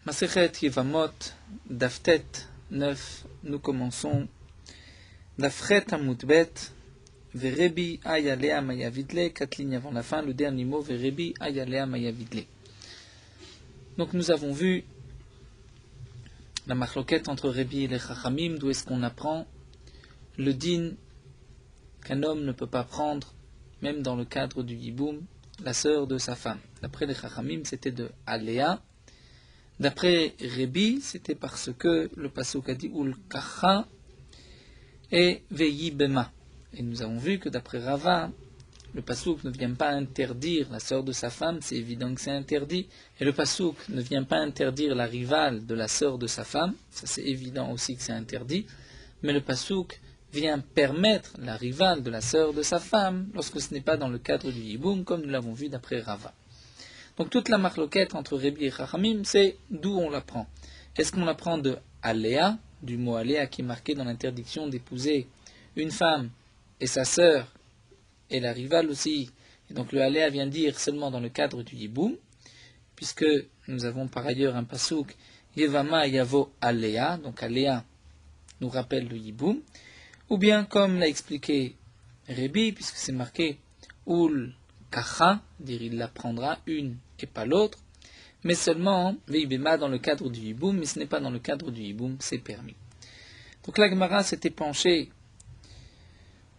Masechet Yevamot, Daftet 9, nous commençons. Dafret Amutbet, Verebi Ayalea Mayavidle, 4 lignes avant la fin, le dernier mot, Verebi Ayalea Mayavidle. Donc nous avons vu la machloquette entre Rebi et les Chachamim, d'où est-ce qu'on apprend le din qu'un homme ne peut pas prendre, même dans le cadre du Yiboum, la sœur de sa femme. D'après les Chachamim, c'était de Aléa. D'après Rebi, c'était parce que le pasuk a dit Ul Kacha et Veyi Bema. Et nous avons vu que d'après Rava, le pasuk ne vient pas interdire la sœur de sa femme, c'est évident que c'est interdit. Et le pasuk ne vient pas interdire la rivale de la sœur de sa femme, ça c'est évident aussi que c'est interdit. Mais le pasuk vient permettre la rivale de la sœur de sa femme lorsque ce n'est pas dans le cadre du Yiboum, comme nous l'avons vu d'après Rava. Donc toute la machloquette entre Rebi et Chachamim, c'est d'où on l'apprend. Est-ce qu'on l'apprend de Aléa, du mot Aléa qui est marqué dans l'interdiction d'épouser une femme et sa sœur et la rivale aussi. Et donc le Aléa vient dire seulement dans le cadre du Yiboum, puisque nous avons par ailleurs un pasuk Yevama Yavo Aléa, donc Aléa nous rappelle le Yiboum, ou bien comme l'a expliqué Rebi, puisque c'est marqué Ul Kacha, dire il la prendra une et pas l'autre, mais seulement Veibema dans le cadre du Yiboum, mais ce n'est pas dans le cadre du Yiboum, c'est permis. Donc la Gemara s'était penchée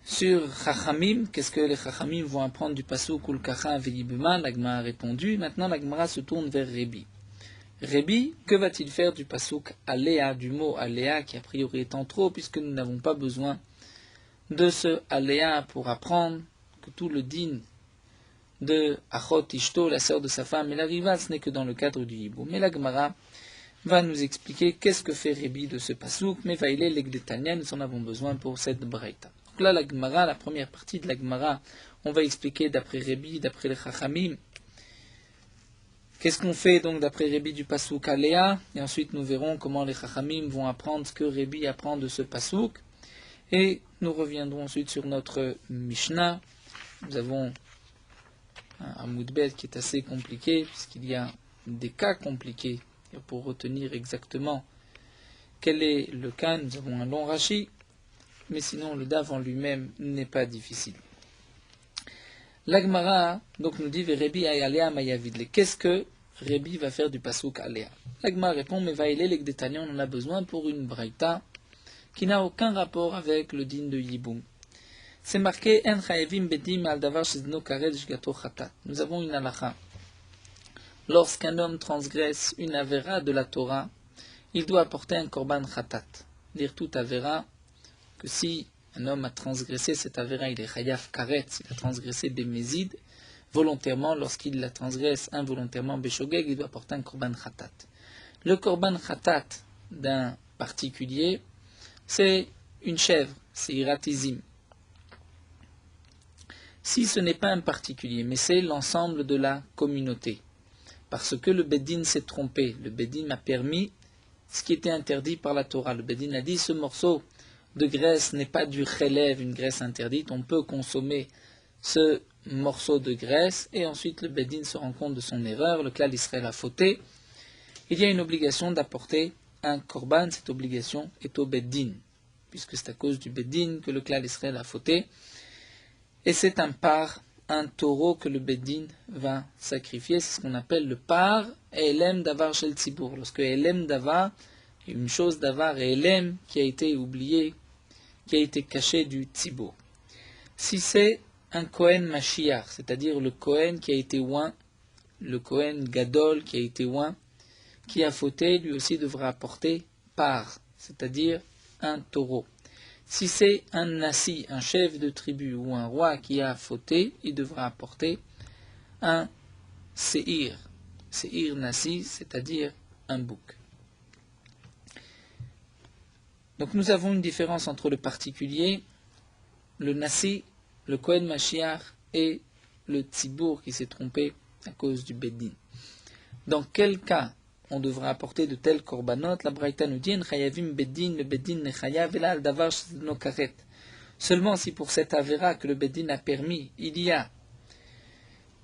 sur Chachamim, qu'est-ce que les Chachamim vont apprendre du pasuk Ul Kacha Veibema, la Gemara a répondu, maintenant la Gemara se tourne vers Rebi. Rebi, que va-t-il faire du pasuk Aléa, du mot Aléa, qui a priori est en trop, puisque nous n'avons pas besoin de ce Aléa pour apprendre que tout le din de Achot Ishto, la sœur de sa femme, et la rivale, ce n'est que dans le cadre du Yiboum. Mais la Gemara va nous expliquer qu'est-ce que fait Rebi de ce pasouk, mais va il est l'Egdetania, nous en avons besoin pour cette Braïta. Donc là, la Gemara, la première partie de la Gemara, on va expliquer d'après Rebi, d'après les Chachamim, qu'est-ce qu'on fait donc d'après Rebi du pasouk Aléa, et ensuite nous verrons comment les Chachamim vont apprendre ce que Rebi apprend de ce pasouk, et nous reviendrons ensuite sur notre Mishnah. Nous avons un Moudbet qui est assez compliqué, puisqu'il y a des cas compliqués. Et pour retenir exactement quel est le cas, nous avons un long Rashi, mais sinon le Dav en lui-même n'est pas difficile. L'Agmara donc nous dit Rebi Ayalea Mayavidle. Qu'est-ce que Rebi va faire du pasuk Aléa? L'Agmara répond mais Vaïlé l'Egdetania, on en a besoin pour une Braïta qui n'a aucun rapport avec le din de Yiboum. C'est marqué En Chayevim Bedim al Davar Shezno Karet Shgato Chatat. Nous avons une halakha. Lorsqu'un homme transgresse une avéra de la Torah, il doit apporter un korban Chatat. Dire tout avéra que si un homme a transgressé cette avéra, il est Chayav Karet, s'il a transgressé Bemezid, volontairement, lorsqu'il la transgresse involontairement Beshogeg, il doit apporter un korban Chatat. Le korban Chatat d'un particulier, c'est une chèvre, c'est Iratizim. Si ce n'est pas un particulier, mais c'est l'ensemble de la communauté, parce que le Beddin s'est trompé, le Beddin a permis ce qui était interdit par la Torah. Le Beddin a dit ce morceau de graisse n'est pas du chelev, une graisse interdite, on peut consommer ce morceau de graisse, et ensuite le Beddin se rend compte de son erreur, le klal Israël a fauté. Il y a une obligation d'apporter un korban, cette obligation est au Beddin, puisque c'est à cause du Beddin que le klal Israël a fauté. Et c'est un taureau que le Beddin va sacrifier. C'est ce qu'on appelle le par et Elem Davar Shel Tzibour. Lorsque Elem Davar, une chose Davar et Elem qui a été oubliée, qui a été cachée du Tzibour. Si c'est un Kohen Mashiach, c'est-à-dire le Kohen qui a été oint, le Kohen Gadol qui a été oint, qui a fauté, lui aussi devra apporter par, c'est-à-dire un taureau. Si c'est un nasi, un chef de tribu ou un roi qui a fauté, il devra apporter un seir. Seir nasi, c'est-à-dire un bouc. Donc nous avons une différence entre le particulier, le nasi, le Kohen Mashiach et le tzibour qui s'est trompé à cause du Beddin. Dans quel cas on devra apporter de tels korbanot? La Braïta nous dit Chayavim Beddin, le Beddin ne chayav ela al davar shezno karet. Seulement si pour cette avéra que le Beddin a permis, il y a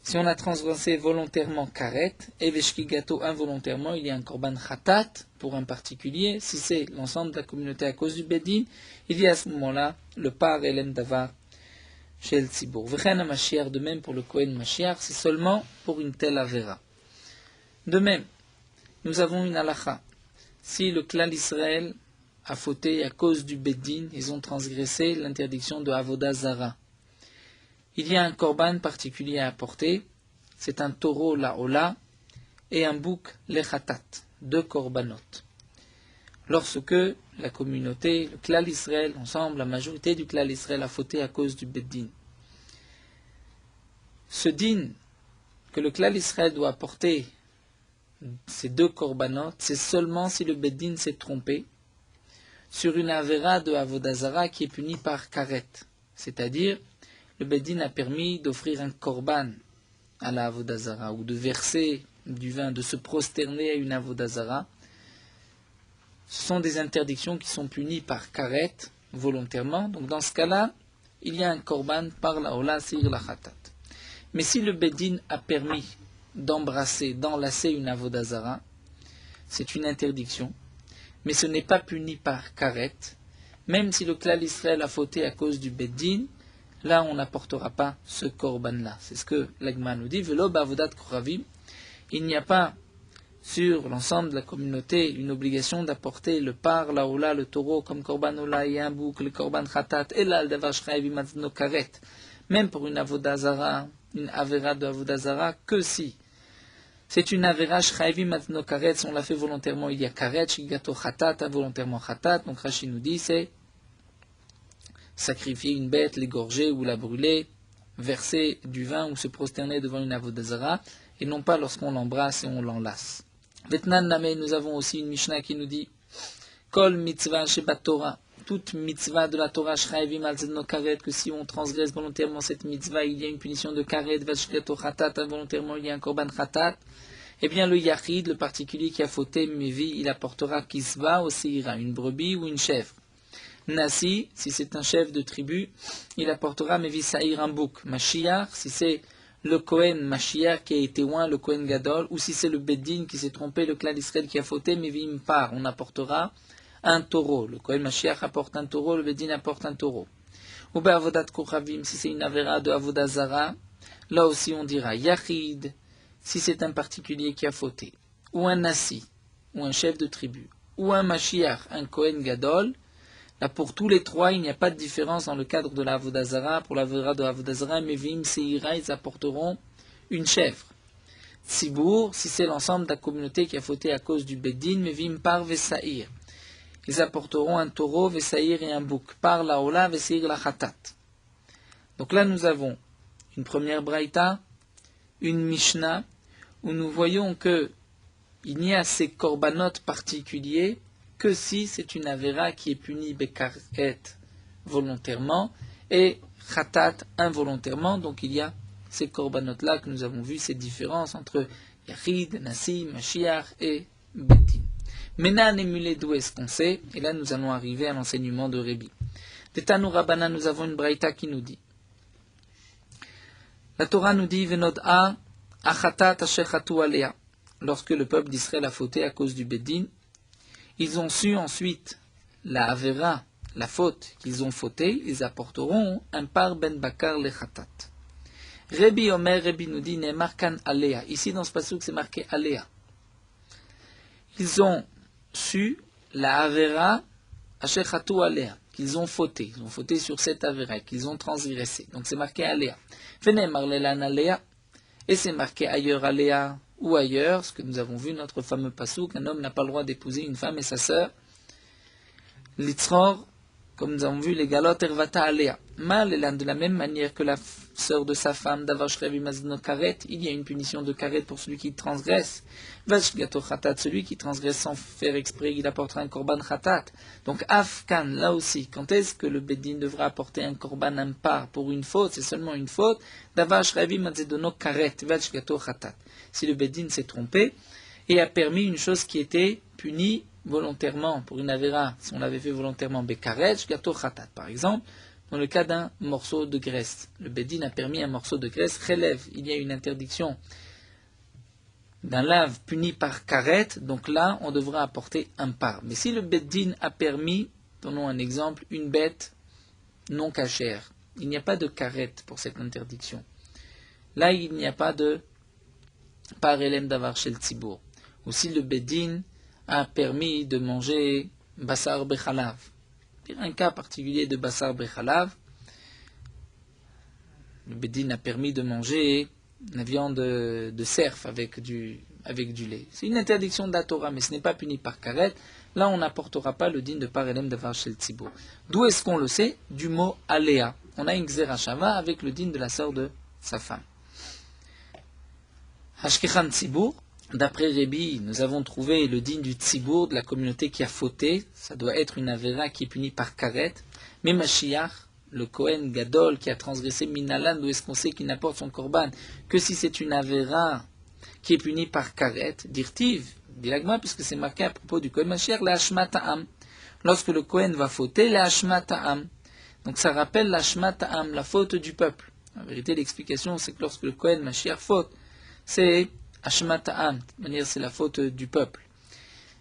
Si on a transgressé volontairement karet, et veshkigato involontairement, il y a un korban khatat pour un particulier. Si c'est l'ensemble de la communauté à cause du bedin, il y a à ce moment-là le par elem davar chez el tzibour. V'chen Mashiach, de même pour le Kohen Mashiach, c'est seulement pour une telle avera. De même, nous avons une halakha. Si le clan d'Israël a fauté à cause du bedin, ils ont transgressé l'interdiction de avodah zara. Il y a un korban particulier à apporter, c'est un taureau la ola et un bouc le khatat, 2 korbanot. Lorsque la communauté, le klal Israël, ensemble, la majorité du klal Israël a fauté à cause du beddin. Ce din que le klal Israël doit apporter, ces 2 korbanot, c'est seulement si le beddin s'est trompé sur une avera de avodah zara qui est punie par karet, c'est-à-dire le beddin a permis d'offrir un korban à la avodah zara ou de verser du vin, de se prosterner à une avodah zara. Ce sont des interdictions qui sont punies par karet, volontairement. Donc dans ce cas-là, il y a un korban par la ola seir la khatat. Mais si le beddin a permis d'embrasser, d'enlacer une avodah zara, c'est une interdiction, mais ce n'est pas puni par karet. Même si le klal Israël a fauté à cause du beddin, là on n'apportera pas ce korban-là. C'est ce que l'Agma nous dit. Velo ba'avodat koravim. Il n'y a pas sur l'ensemble de la communauté une obligation d'apporter le par, la ola, le taureau comme korban ola et un bouc, le korban khatat, et là le davar shchayav matzno karet. Même pour une avodah zara, une avera de avodah zara, que si c'est une avera shchayav matzno karet, si on l'a fait volontairement, il y a karet, shigato khatat, involontairement khatat. Donc Rashi nous dit c'est sacrifier une bête, l'égorger ou la brûler, verser du vin ou se prosterner devant une avodah zara, et non pas lorsqu'on l'embrasse et on l'enlace. Vetnan Name, nous avons aussi une Mishnah qui nous dit Kol mitzvah shebat Torah, toute mitzvah de la Torah shchayavim al zedno karet, que si on transgresse volontairement cette mitzvah, il y a une punition de karet, vashgato khatat, involontairement il y a un korban khatat. Eh bien le yachid, le particulier qui a fauté, mevi, il apportera kisva aussi ira, une brebis ou une chèvre. Nasi, si c'est un chef de tribu, il apportera mevi saïr un bouc. Mashiach, si c'est le Kohen Mashiach qui a été oint, le Kohen Gadol, ou si c'est le Beddin qui s'est trompé, le clan d'Israël qui a fauté, mevi impar, on apportera un taureau. Le Kohen Mashiach apporte un taureau, le Beddin apporte un taureau. Ou be'avodat kochavim, si c'est une avera de avodah zara, là aussi on dira yachid, si c'est un particulier qui a fauté, ou un nasi, ou un chef de tribu, ou un Mashiach, un Kohen Gadol. Là, pour tous les 3, il n'y a pas de différence dans le cadre de la avodah zara. Pour la avera de avodah zara, mevim seira, ils apporteront une chèvre. Tzibour, si c'est l'ensemble de la communauté qui a fauté à cause du beddin, mevim par vesaïr. Ils apporteront un taureau, vesaïr et un bouc. Par la ola, vesaïr la khatat. Donc là, nous avons une première braïta, une mishnah, où nous voyons que il n'y a ces korbanot particuliers que si c'est une avera qui est punie bekaret volontairement et khatat involontairement. Donc il y a ces korbanot-là que nous avons vu, ces différences entre yachid, nasi, mashiach et beddin. Maintenant, émulé d'où est-ce qu'on sait? Et là, nous allons arriver à l'enseignement de Rébi. De Tanu Rabbana, nous avons une braïta qui nous dit. La Torah nous dit Venod'a achatat ashechatu alea. Lorsque le peuple d'Israël a fauté à cause du beddin, ils ont su ensuite la avera, la faute qu'ils ont fauté, ils apporteront un par ben bakar le khatat. Rebi Omer, Rebi nous dit Nemarkan alea. Ici dans ce passage c'est marqué alea. Ils ont su la avera ashechatu alea, qu'ils ont fauté sur cette avera, qu'ils ont transgressé. Donc c'est marqué alea. Venez marlelan alea, et c'est marqué ailleurs alea. Ou ailleurs, ce que nous avons vu, notre fameux passouk, un homme n'a pas le droit d'épouser une femme et sa sœur. Litzror, comme nous avons vu, les galot ervata alea. Mal, de la même manière que la sœur de sa femme, d'avoir shrevi mazno karet, il y a une punition de karet pour celui qui transgresse. Vashgato khatat, celui qui transgresse sans faire exprès, il apportera un korban khatat. Donc, afkan, là aussi, quand est-ce que le beddin devra apporter un korban impar pour une faute, c'est seulement une faute, d'avoir shrevi mazno karet, vashgato khatat. Si le beddin s'est trompé et a permis une chose qui était punie volontairement pour une avera, si on l'avait fait volontairement, bekaret, gato khatat, par exemple, dans le cas d'un morceau de graisse. Le Bedin a permis un morceau de graisse, relève, il y a une interdiction d'un lave puni par karet, donc là, on devra apporter un par. Mais si le Bedin a permis, donnons un exemple, une bête non cachère, il n'y a pas de karet pour cette interdiction. Là, il n'y a pas de par elem davar shel tzibour. Ou si le Bedin a permis de manger basar bechalav, un cas particulier de basar bechalav, le Bedin a permis de manger la viande de cerf avec du lait. C'est une interdiction de la Torah, mais ce n'est pas puni par karet. Là, on n'apportera pas le din de par elem davar shel tzibour. D'où est-ce qu'on le sait? Du mot aléa. On a une xerashava avec le din de la sœur de sa femme. Hashkechan tzibour. D'après Rébi, nous avons trouvé le din du tzibour, de la communauté qui a fauté. Ça doit être une avéra qui est punie par karet. Mais Mashiach, le Kohen Gadol qui a transgressé Minalan, d'où est-ce qu'on sait qu'il n'apporte son korban que si c'est une avéra qui est punie par karet, dirtiv, dit l'agma, puisque c'est marqué à propos du Kohen Mashiach, la hashmata'am. Lorsque le Kohen va fauter, la hashmata'am. Donc ça rappelle la hashmata'am, la faute du peuple. En vérité, l'explication, c'est que lorsque le Kohen Mashiach faute, c'est hashmata'am, de manière c'est la faute du peuple.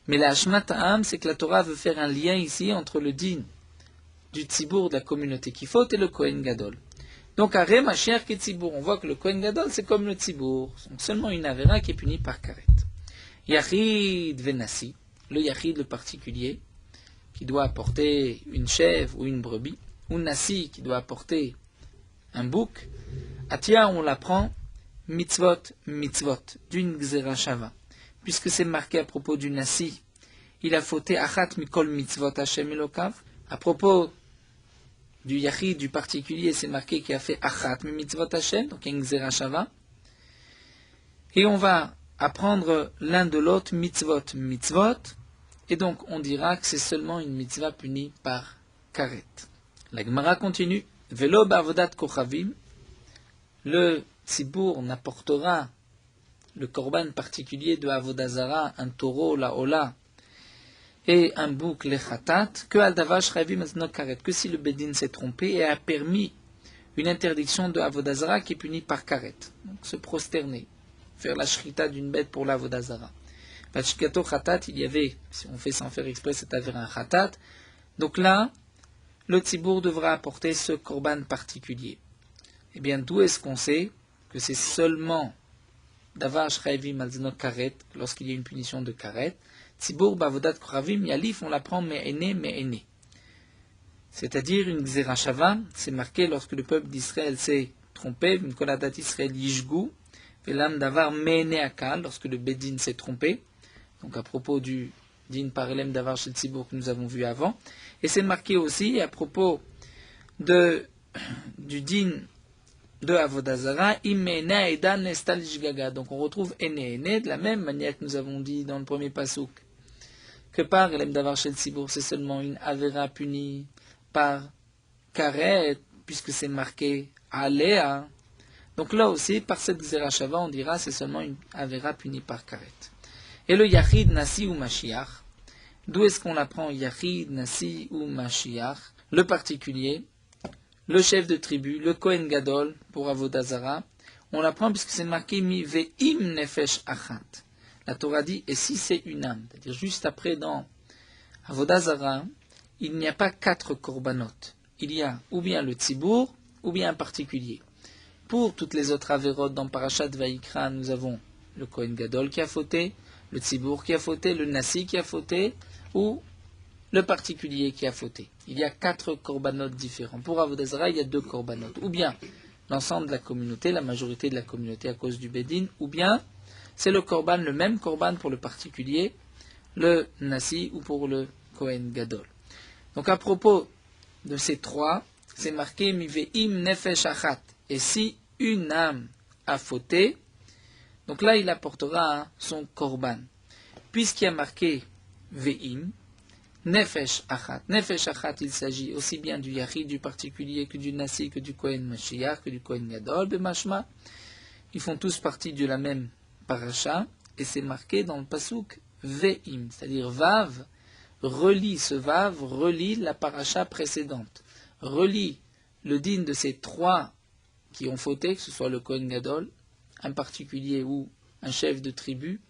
Mais la hashmata'am, c'est que la Torah veut faire un lien ici entre le din du tzibour de la communauté qui faute et le Kohen Gadol. Donc, Aré, Mashiach et tzibour, on voit que le Kohen Gadol, c'est comme le tzibour. Donc, seulement une avéra qui est punie par karet. Yachid venassi, le yachid, le particulier, qui doit apporter une chèvre ou une brebis, ou nasi, qui doit apporter un bouc. Atia, on l'apprend, mitzvot, d'une xerashava. Puisque c'est marqué à propos du nasi, il a fauté achat mikol mitzvot Hashem Elokav. À propos du yachid, du particulier, c'est marqué qu'il a fait achat mitzvot Hashem, donc une xerashava. Et on va apprendre l'un de l'autre mitzvot, et donc on dira que c'est seulement une mitzvah punie par karet. La Gemara continue, velo ba'avodat kochavim, le tzibour n'apportera le korban particulier de avodazara, un taureau, la ola, et un bouc, le khatat, que al davar shravim aznot karet, que si le bedin s'est trompé et a permis une interdiction de avodazara qui est punie par karet. Donc se prosterner, faire la shrita d'une bête pour l'avodazara. Vachikato khatat, il y avait, si on fait sans faire exprès, c'est avéré un khatat. Donc là, le tzibour devra apporter ce korban particulier. Eh bien, d'où est-ce qu'on sait que c'est seulement davar shravim aznot karet, lorsqu'il y a une punition de karet? Tzibour bavodat koravim yalif, on l'apprend me'ene. C'est-à-dire une xerashava, c'est marqué lorsque le peuple d'Israël s'est trompé, une koladat Israël yishgu, velam davar me'ene akal, lorsque le bedin s'est trompé, donc à propos du din par elem davar shel tzibour que nous avons vu avant, et c'est marqué aussi à propos du din de avodazara, imena edan nestal jgaga. Donc on retrouve ene de la même manière que nous avons dit dans le premier pasouk, que par elem davar shel tzibour, c'est seulement une avéra punie par karet, puisque c'est marqué aléa. Donc là aussi, par cette xerashava, on dira c'est seulement une avéra punie par karet. Et le yachid, nasi ou mashiach, d'où est-ce qu'on apprend yachid, nasi ou mashiach? Le particulier, le chef de tribu, le Kohen Gadol pour avodazara, on l'apprend puisque c'est marqué mi ve'im nefesh achat. La Torah dit et si c'est une âme, c'est-à-dire juste après dans avodazara, il n'y a pas 4 korbanot. Il y a ou bien le tzibour ou bien un particulier. Pour toutes les autres avérotes dans Parashat Vayikra, nous avons le Kohen Gadol qui a fauté, le tzibour qui a fauté, le nasi qui a fauté, ou le particulier qui a fauté. Il y a 4 korbanot différents. Pour avodazara, il y a 2 korbanot. Ou bien l'ensemble de la communauté, la majorité de la communauté à cause du bedin, ou bien c'est le korban, le même korban pour le particulier, le nasi ou pour le Kohen Gadol. Donc à propos de ces 3, c'est marqué mi ve'im nefesh achat. Et si une âme a fauté, donc là il apportera son korban. Puisqu'il y a marqué ve'im, nefesh achat. Nefesh achat, il s'agit aussi bien du yachid, du particulier, que du nasi, que du Kohen Mashiach, que du Kohen Gadol, b'mashma. Ils font tous partie de la même parasha, et c'est marqué dans le pasouk ve'im, c'est-à-dire vav, relie, ce vav relie la parasha précédente, relie le din de ces trois qui ont fauté, que ce soit le Kohen Gadol, un particulier ou un chef de tribu,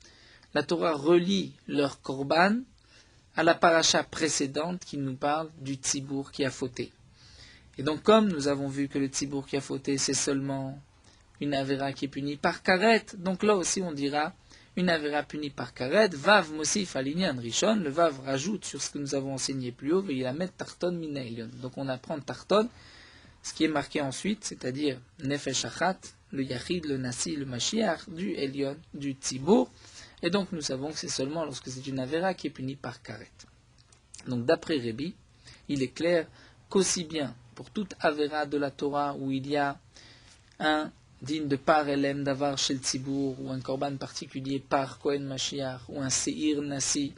la Torah relie leur korban à la paracha précédente qui nous parle du tzibour qui a fauté. Et donc comme nous avons vu que le tzibour qui a fauté, c'est seulement une avéra qui est punie par karet, donc là aussi on dira une avéra punie par karet, vav mosif alinyan rishon, le vav rajoute sur ce que nous avons enseigné plus haut, et il a met tarton mina elion. Donc on apprend tarton, ce qui est marqué ensuite, c'est-à-dire nefesh achat, le yachid, le nasi, le mashiach, du elion, du tzibour, et donc nous savons que c'est seulement lorsque c'est une avéra qui est punie par karet. Donc d'après Rébi, il est clair qu'aussi bien pour toute avéra de la Torah où il y a un digne de par elem d'avar chez le tzibour, ou un korban particulier par Kohen Mashiach, ou un seir nasi,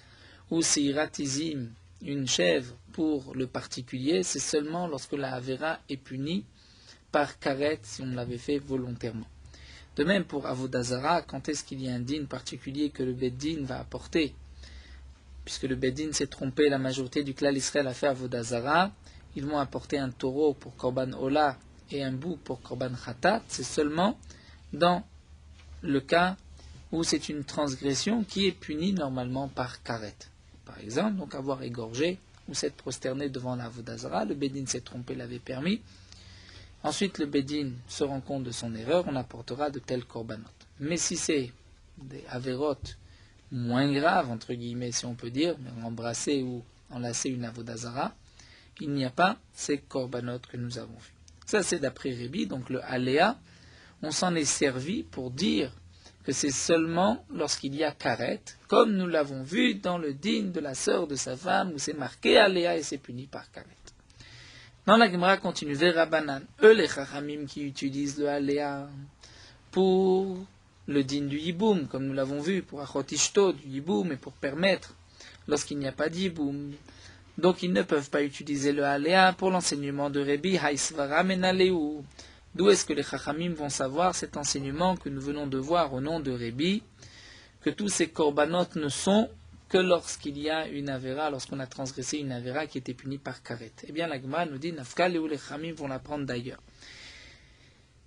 ou seirat izim, une chèvre pour le particulier, c'est seulement lorsque la avéra est punie par karet, si on l'avait fait volontairement. De même pour Avodazara, quand est-ce qu'il y a un din particulier que le Beddin va apporter? Puisque le Beddin s'est trompé, la majorité du clan Israël a fait Avodazara, ils vont apporter un taureau pour Korban Ola et un bouc pour Korban Khatat, c'est seulement dans le cas où c'est une transgression qui est punie normalement par karet. Par exemple, donc avoir égorgé ou s'être prosterné devant la Avodazara, le Beddin s'est trompé, l'avait permis. Ensuite, le Beddin se rend compte de son erreur, on apportera de tels korbanot. Mais si c'est des avérotes moins graves, entre guillemets, si on peut dire, mais embrasser ou enlacer une Avodazara, il n'y a pas ces korbanot que nous avons vus. Ça, c'est d'après Rébi, donc le aléa, on s'en est servi pour dire que c'est seulement lorsqu'il y a karet, comme nous l'avons vu dans le din de la sœur de sa femme, où c'est marqué aléa et c'est puni par karet. Dans la Gemara continue, Verabanan, eux les chachamim qui utilisent le aléa pour le din du yiboum, comme nous l'avons vu, pour achot ishto du yiboum et pour permettre, lorsqu'il n'y a pas de yiboum. Donc ils ne peuvent pas utiliser le aléa pour l'enseignement de Rébi, haïsvara menaleu. D'où est-ce que les chachamim vont savoir cet enseignement que nous venons de voir au nom de Rébi, que tous ces korbanot ne sont que lorsqu'il y a une avéra, lorsqu'on a transgressé une avéra qui était punie par karet. Eh bien, la Gemara nous dit, Nafka, les chachamim vont l'apprendre d'ailleurs.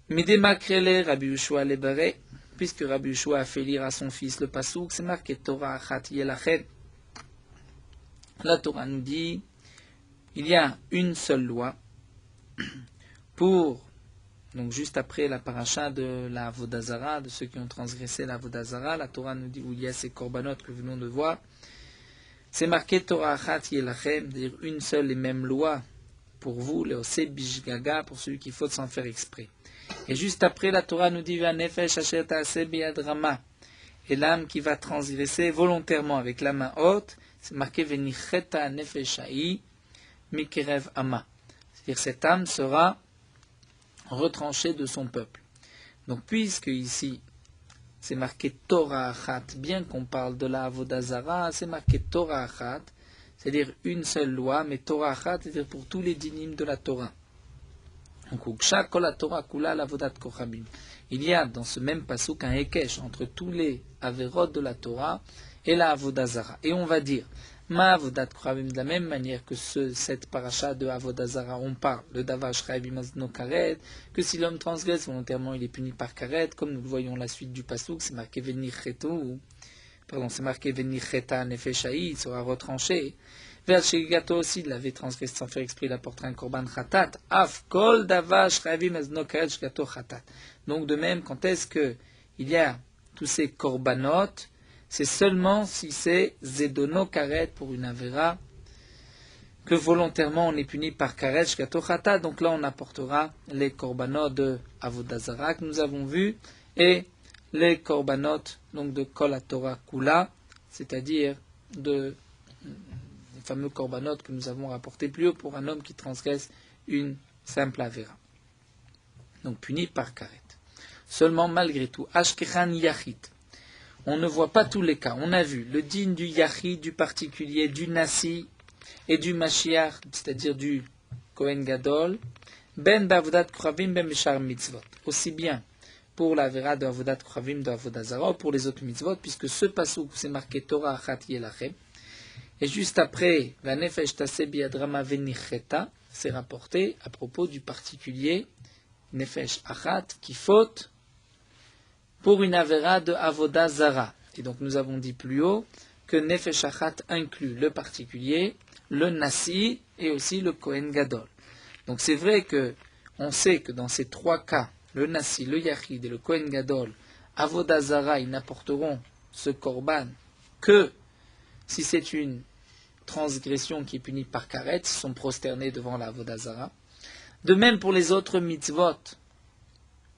Midema krele Rabbi Yoshua lebare, puisque Rabbi Yoshua a fait lire à son fils le pasouk, c'est marqué Torah achat yelachet. La Torah nous dit, il y a une seule loi pour, donc juste après la paracha de la Avodazara, de ceux qui ont transgressé la Avodazara, la Torah nous dit où il y a ces korbanot que nous venons de voir, c'est marqué Torah achat yelachem, c'est-à-dire une seule et même loi pour vous, le ose bishgaga, pour celui qui faut sans faire exprès. Et juste après, la Torah nous dit Vanefesh asher ta'aseh biyad rama, et l'âme qui va transgresser volontairement avec la main haute, c'est marqué Venicheta nefeshai mikerev ama, c'est-à-dire cette âme sera retranchée de son peuple. Donc puisque ici c'est marqué Torah achat, bien qu'on parle de la Avodazara, c'est marqué Torah achat, c'est-à-dire une seule loi, mais Torah achat, c'est-à-dire pour tous les dinim de la Torah. Donc, il y a dans ce même pasuk un hekesh entre tous les averot de la Torah et la Avodazara. Et on va dire, ma avodat kochavim, de la même manière que cette paracha de Avodazara, on parle, le davash chayvim azno karet, que si l'homme transgresse volontairement, il est puni par karet, comme nous le voyons la suite du pasuk, c'est marqué venichetu, c'est marqué venicheta nefeshai, il sera retranché. Vers Shigato aussi, il l'avait transgressé sans faire exprès, il apportera un korban khatat. Af kol davash chayvim azno karet shgato khatat. Donc de même, quand est-ce que il y a tous ces korbanot, c'est seulement si c'est zedono karet pour une avera que volontairement on est puni par karet shgato khatat. Donc là on apportera les korbanot de Avodazara que nous avons vus et les korbanot donc de kol haTorah kula, c'est-à-dire de les fameux korbanot que nous avons rapportés plus haut pour un homme qui transgresse une simple avera. Donc puni par karet. Seulement malgré tout, ashkechan yachid. On ne voit pas tous les cas. On a vu le din du yachid, du particulier, du nasi et du mashiach, c'est-à-dire du Kohen Gadol, ben b'avodat kochavim ben b'shar mitzvot. Aussi bien pour la vera de avodat kochavim de avodazara ou pour les autres mitzvot, puisque ce pasuk c'est marqué Torah achat yelachem. Et juste après, la nefesh taseh biyad rama venicheta, c'est rapporté à propos du particulier Nefesh Achat qui faute pour une avéra de Avoda Zara. Et donc nous avons dit plus haut que Nefesh Achat inclut le particulier, le Nasi et aussi le Kohen Gadol. Donc c'est vrai que on sait que dans ces trois cas, le Nasi, le Yachid et le Kohen Gadol, Avoda Zara, ils n'apporteront ce korban que si c'est une transgression qui est punie par karet, ils sont prosternés devant la Avoda Zara. De même pour les autres mitzvot,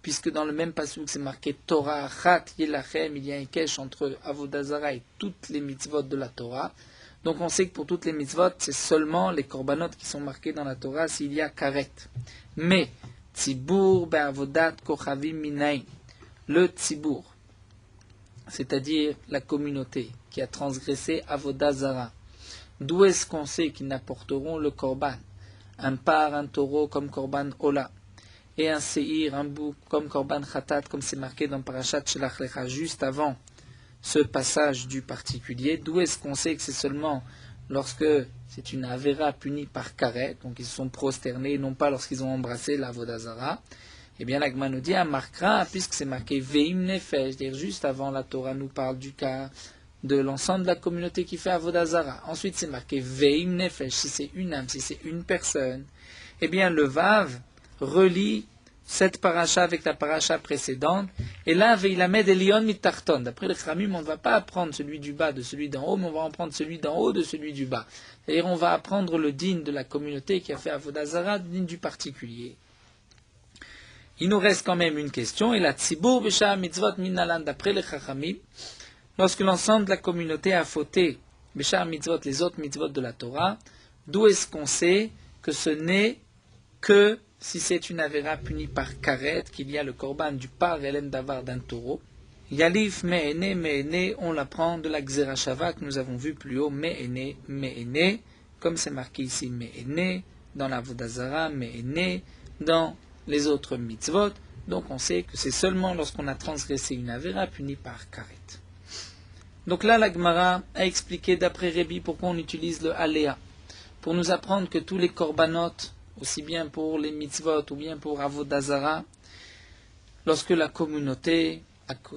puisque dans le même pasuk c'est marqué Torah Achat Yelachem, il y a un kesh entre Avoda Zara et toutes les mitzvot de la Torah. Donc on sait que pour toutes les mitzvot, c'est seulement les korbanot qui sont marqués dans la Torah s'il y a karet. Mais Tzibur be'avodat kochavim minayin, le tzibur, c'est-à-dire la communauté qui a transgressé Avoda Zara, d'où est-ce qu'on sait qu'ils n'apporteront le korban? Un par, un taureau comme korban ola, et un seir, un bouc comme korban khatat, comme c'est marqué dans Parashat Shelach Lecha, juste avant ce passage du particulier. D'où est-ce qu'on sait que c'est seulement lorsque c'est une avéra punie par karet, donc ils se sont prosternés, non pas lorsqu'ils ont embrassé la Avoda Zara? Eh bien, la Gemara nous dit, marquera, puisque c'est marqué Veim Nefesh, c'est-à-dire juste avant la Torah nous parle du cas de l'ensemble de la communauté qui fait Avoda Zara. Ensuite, c'est marqué Veim Nefesh, si c'est une âme, si c'est une personne. Eh bien, le Vav relie cette paracha avec la paracha précédente, et là, Veilamed Elion Mitarton. D'après le Chramim, on ne va pas apprendre celui du bas de celui d'en haut, mais on va apprendre celui d'en haut de celui du bas. C'est-à-dire, on va apprendre le din de la communauté qui a fait Avoda Zara, le din du particulier. Il nous reste quand même une question, et la Tzibur B'Shah Mitzvot Minalan, d'après le Chachamim, lorsque l'ensemble de la communauté a fauté B'Shah Mitzvot, les autres mitzvot de la Torah, d'où est-ce qu'on sait que ce n'est que si c'est une avéra punie par karet, qu'il y a le korban du par elem davar d'un taureau? Yalif me'ene, on l'apprend de la Gzera Shava que nous avons vu plus haut, me'ene, comme c'est marqué ici me'ene, dans la Avoda Zara, me'ene, dans les autres mitzvot. Donc on sait que c'est seulement lorsqu'on a transgressé une avéra punie par karet. Donc là, la Gemara a expliqué d'après Rébi pourquoi on utilise le aléa, pour nous apprendre que tous les korbanot, aussi bien pour les mitzvot ou bien pour Avoda Zara, lorsque la communauté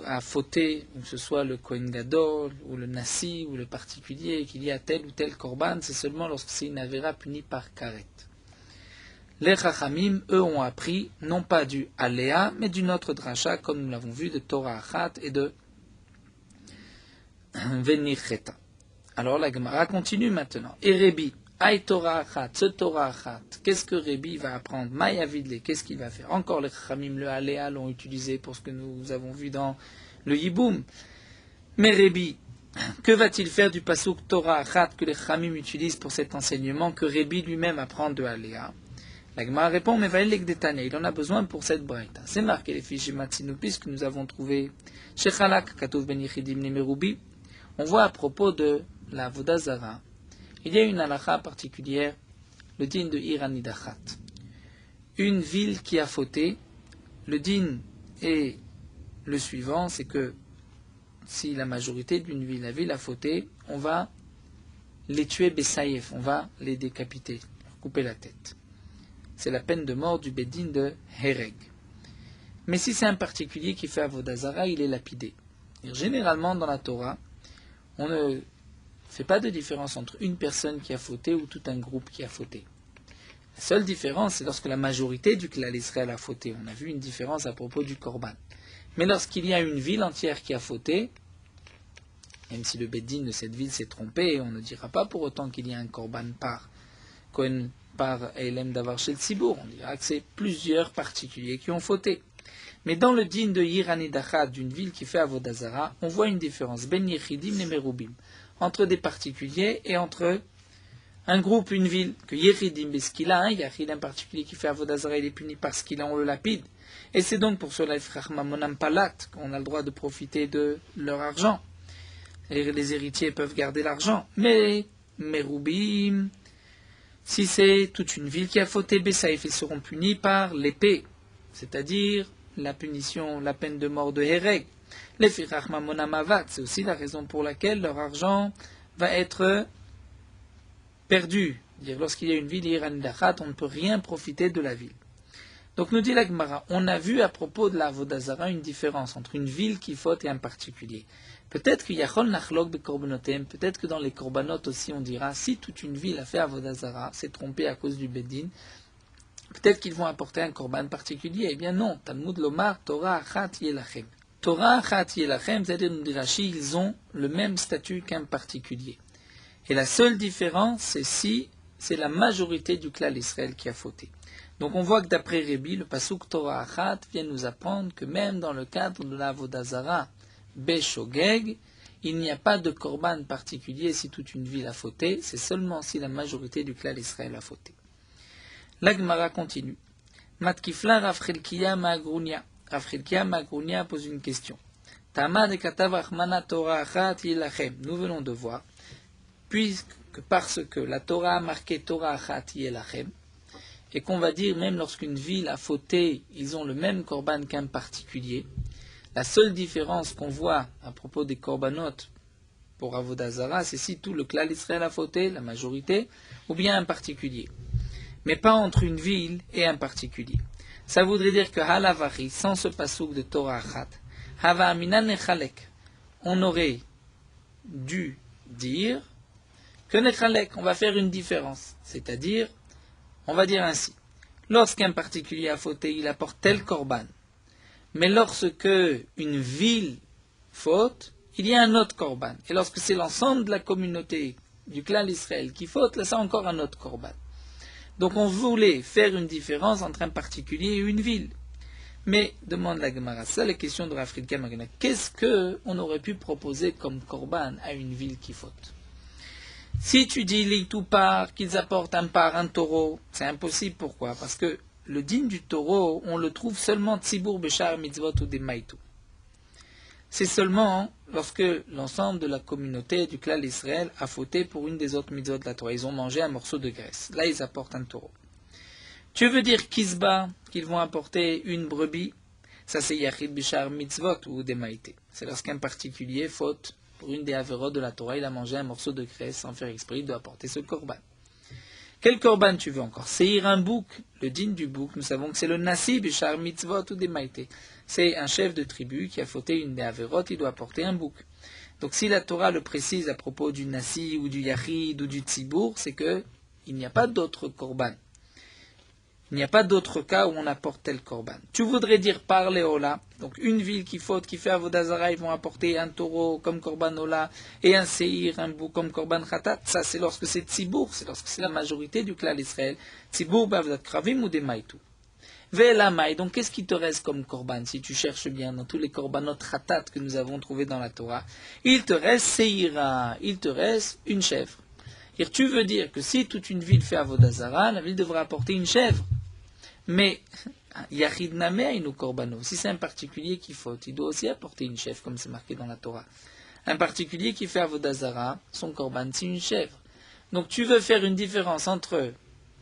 a fauté, que ce soit le Kohen Gadol ou le Nasi ou le particulier, qu'il y a tel ou tel korban, c'est seulement lorsque c'est une avéra punie par karet. Les Chachamim, eux, ont appris non pas du aléa, mais d'une autre dracha, comme nous l'avons vu, de Torah Achat et de Venicheta. Alors la Gemara continue maintenant. Et Rébi, Aï Torah Achat, ce Torah Achat, qu'est-ce que Rébi va apprendre? Mayavidle, qu'est-ce qu'il va faire? Encore les Chachamim, le aléa, l'ont utilisé pour ce que nous avons vu dans le Yiboum. Mais Rébi, que va-t-il faire du pasuk Torah Achat que les Chachamim utilisent pour cet enseignement que Rébi lui-même apprend de aléa? La Gemara répond, mais il en a besoin pour cette braïta. C'est marqué les fiches Matzinu, puisque nous avons trouvé Shechalak Katov Ben Yechidim Nemerubi. On voit à propos de la Avoda Zara, il y a une halakha particulière, le din de Iranidachat. Une ville qui a fauté, le din est le suivant, c'est que si la majorité d'une ville, la ville a fauté, on va les tuer Bessaïef, on va les décapiter, couper la tête. C'est la peine de mort du Bedin de Hereg. Mais si c'est un particulier qui fait Avoda Zara, il est lapidé. Et généralement dans la Torah, on ne fait pas de différence entre une personne qui a fauté ou tout un groupe qui a fauté. La seule différence, c'est lorsque la majorité du clan Israël a fauté. On a vu une différence à propos du Korban. Mais lorsqu'il y a une ville entière qui a fauté, même si le Beddin de cette ville s'est trompé, on ne dira pas pour autant qu'il y a un Korban par Eilem Davar Shel Tzibour. On dira que c'est plusieurs particuliers qui ont fauté. Mais dans le din de Yiranidachat, d'une ville qui fait Avoda Zara, on voit une différence, Ben Yechidim Nemerubim, entre des particuliers et entre un groupe, une ville, que Yechidim, parce qu'il a un Yachid, un particulier qui fait Avoda Zara, il est puni parce qu'il a, on le lapide. Et c'est donc pour cela, Monam Palat, qu'on a le droit de profiter de leur argent. Et les héritiers peuvent garder l'argent. Mais Merubim, si c'est toute une ville qui a fauté Bessaïf, ils seront punis par l'épée, c'est-à-dire la punition, la peine de mort de Hereg. Les Firach Mamonamavat, c'est aussi la raison pour laquelle leur argent va être perdu, Lorsqu'il y a une ville, on ne peut rien profiter de la ville. Donc nous dit la Gemara, on a vu à propos de la Avodah Zara une différence entre une ville qui faute et un particulier. Peut-être qu'il y a Chol Nachlok de Korbonotem, peut-être que dans les Korbanot aussi on dira, si toute une ville a fait Avodah Zara, s'est trompée à cause du Bedin, peut-être qu'ils vont apporter un Korban particulier. Eh bien non, Talmud Lomar, Torah Achat Yelachem. Torah Achat Yelachem, c'est-à-dire nous dit Rashi, ils ont le même statut qu'un particulier. Et la seule différence, c'est si c'est la majorité du clan d'Israël qui a fauté. Donc on voit que d'après Rébi, le pasuk Torah Achat vient nous apprendre que même dans le cadre de la Avodah Zara Beshogeg, il n'y a pas de korban particulier si toute une ville a fauté, c'est seulement si la majorité du clan d'Israël a fauté. La Gemara continue. Matkifla Rav Chilkiya Ma'agrounia. Rav Chilkiya Ma'agrounia pose une question. Tama de Katav Achmana Torah Achat Yelachem. Nous venons de voir, parce que la Torah a marqué Torah Achat Yelachem, et qu'on va dire, même lorsqu'une ville a fauté, ils ont le même korban qu'un particulier. La seule différence qu'on voit à propos des korbanot pour Avodah Zara, c'est si tout le clan d'Israël a fauté, la majorité, ou bien un particulier. Mais pas entre une ville et un particulier. Ça voudrait dire que Halavari, sans ce pasuk de Torah Achat, Hava Aminan Nechalek, on aurait dû dire que Nechalek, on va faire une différence. C'est-à-dire, on va dire ainsi, lorsqu'un particulier a fauté, il apporte tel korban. Mais lorsque une ville faute, il y a un autre korban. Et lorsque c'est l'ensemble de la communauté du clan d'Israël qui faute, là c'est encore un autre korban. Donc on voulait faire une différence entre un particulier et une ville. Mais, demande la Gemara, ça la question de Rav Chilkiya Ma'agrounia, qu'est-ce qu'on aurait pu proposer comme korban à une ville qui faute? Si tu dis les tout part, qu'ils apportent un taureau, c'est impossible. Pourquoi? Parce que le digne du taureau, on le trouve seulement Tzibour, Beshar, Mitzvot ou des Maïtou. C'est seulement lorsque l'ensemble de la communauté du clan d'Israël a fauté pour une des autres mitzvot de la Torah. Ils ont mangé un morceau de graisse. Là, ils apportent un taureau. Tu veux dire Kizba, qu'ils vont apporter une brebis? Ça, c'est Yachid, Beshar, Mitzvot ou des Maïté. C'est lorsqu'un particulier faute pour une des avérotes de la Torah, il a mangé un morceau de graisse sans faire exprès, il doit apporter ce korban. Quel korban tu veux encore? Seir un bouc, le digne du bouc, nous savons que c'est le Nasi, Bishar Mitzvot ou des Maïté. C'est un chef de tribu qui a fauté une des avérotes, il doit apporter un bouc. Donc si la Torah le précise à propos du Nasi ou du Yachid ou du Tzibour, c'est que il n'y a pas d'autre korban. Il n'y a pas d'autre cas où on apporte tel korban. Tu voudrais dire par les Ola, donc une ville qui faute, qui fait Avodah Zara, ils vont apporter un taureau comme korban Ola et un Seir, un bouc comme korban Khatat. Ça c'est lorsque c'est Tzibour, c'est lorsque c'est la majorité du clan d'Israël. Tzibour, Bavdat Kravim ou des Maïtou. Ve'elamai, donc qu'est-ce qui te reste comme korban si tu cherches bien dans tous les korbanot Khatat que nous avons trouvés dans la Torah? Il te reste Seira, il te reste une chèvre. Et tu veux dire que si toute une ville fait Avodah Zara, la ville devrait apporter une chèvre. Mais, Yachid Nameinu Korbano, si c'est un particulier qui faute, il doit aussi apporter une chèvre, comme c'est marqué dans la Torah. Un particulier qui fait Avodah Zara, son korban, c'est une chèvre. Donc tu veux faire une différence entre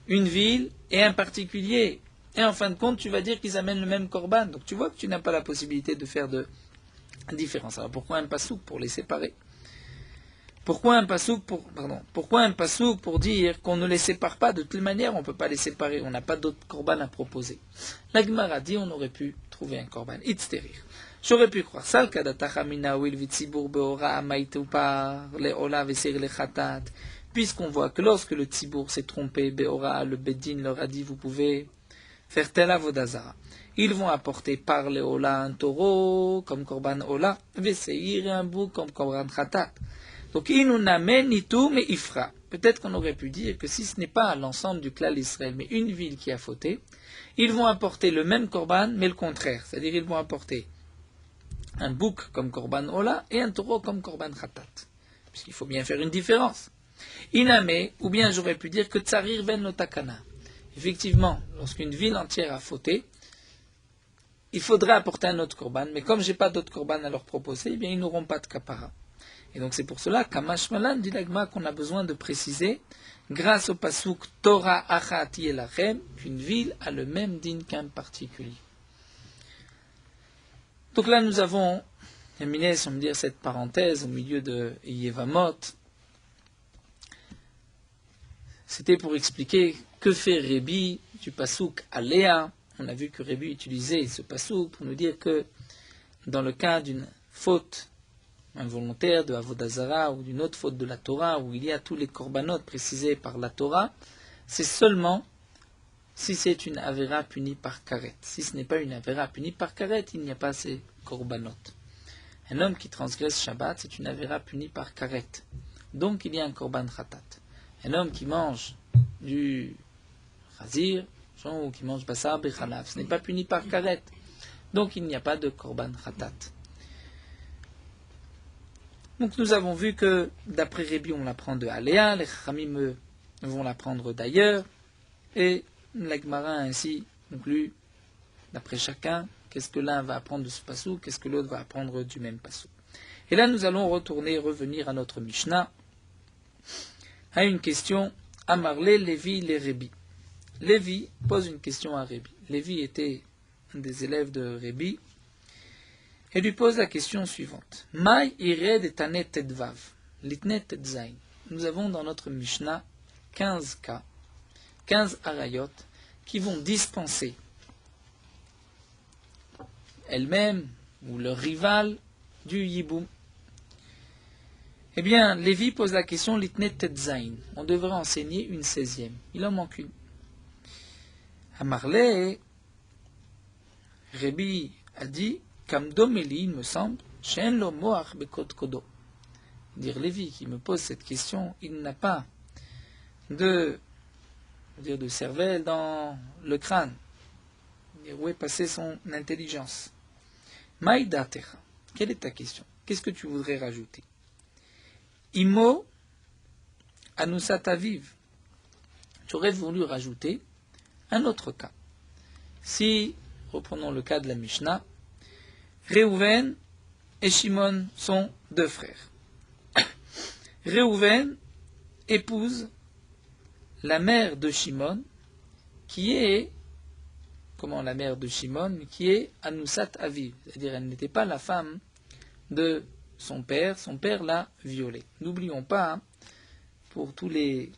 une ville et un particulier. Et en fin de compte, tu vas dire qu'ils amènent le même korban. Donc tu vois que tu n'as pas la possibilité de faire de différence. Alors pourquoi un pasouk pour les séparer? Pourquoi un pasouk pour dire qu'on ne les sépare pas? De toute manière, on ne peut pas les séparer. On n'a pas d'autre korban à proposer. La Gemara dit on aurait pu trouver un korban. Itzterir. J'aurais pu croire. Sal kadatachamina wil vitzibur beora amaitupar leola vesir le khatat. Puisqu'on voit que lorsque le tzibour s'est trompé, beora, le bedin leur a dit vous pouvez faire tel avodah zara. Ils vont apporter par leola un taureau comme korban ola, veseir un bouc comme korban khatat. Donc, il nous n'amène ni tout, mais il fera. Peut-être qu'on aurait pu dire que si ce n'est pas l'ensemble du clan d'Israël, mais une ville qui a fauté, ils vont apporter le même korban, mais le contraire. C'est-à-dire, ils vont apporter un bouc comme korban ola et un taureau comme korban khatat. Puisqu'il faut bien faire une différence. Iname, ou bien j'aurais pu dire que tsarir ven lotakana. Effectivement, lorsqu'une ville entière a fauté, il faudrait apporter un autre korban, mais comme je n'ai pas d'autre korban à leur proposer, eh bien, ils n'auront pas de kapara. Et donc c'est pour cela qu'Amash Malan dit l'Agma qu'on a besoin de préciser, grâce au pasuk Torah Achat Yelachem, qu'une ville a le même din qu'un particulier. Donc là nous avons terminé, si on veut dire, cette parenthèse au milieu de Yevamot. C'était pour expliquer que fait Rébi du pasouk Aléa. On a vu que Rébi utilisait ce pasouk pour nous dire que dans le cas d'une faute involontaire de Avodah Zara ou d'une autre faute de la Torah, où il y a tous les korbanot précisés par la Torah, c'est seulement si c'est une avéra punie par karet. Si ce n'est pas une avéra punie par karet, il n'y a pas ces korbanot. Un homme qui transgresse Shabbat, c'est une avéra punie par karet. Donc il y a un korban khatat. Un homme qui mange du chazir, ou qui mange basar bechalav, ce n'est pas puni par karet. Donc il n'y a pas de korban khatat. Donc nous avons vu que d'après Rébi on l'apprend de Aléa, les Chachamim vont l'apprendre d'ailleurs, et la Gemara ainsi conclut d'après chacun qu'est-ce que l'un va apprendre de ce passou, qu'est-ce que l'autre va apprendre du même passou. Et là nous allons revenir à notre Mishnah, à une question, Amarlé, Lévi, les Rébi. Lévi pose une question à Rébi. Lévi était un des élèves de Rébi, et lui pose la question suivante. Maï ired etanet tedvav, litnet tetzain. Nous avons dans notre Mishnah 15 cas, 15 arayot, qui vont dispenser elles-mêmes ou leur rival du yiboum. Eh bien, Lévi pose la question litnet tetzain. On devrait enseigner une 16e. Il en manque une. Amarlé, Rébi a dit Kamdomeli, il me semble, Shen lo moach bekot kodo. Dire Lévi qui me pose cette question, il n'a pas de cervelle dans le crâne. Où est passée son intelligence? Maïdatecha, quelle est ta question? Qu'est-ce que tu voudrais rajouter? Imo anusat aviv. J'aurais voulu rajouter un autre cas. Si, reprenons le cas de la Mishnah, Réhouven et Shimon sont deux frères. Réhouven épouse la mère de Shimon, qui est, la mère de Shimon, qui est Anusat Aviv, c'est-à-dire elle n'était pas la femme de son père l'a violée. N'oublions pas, pour tous les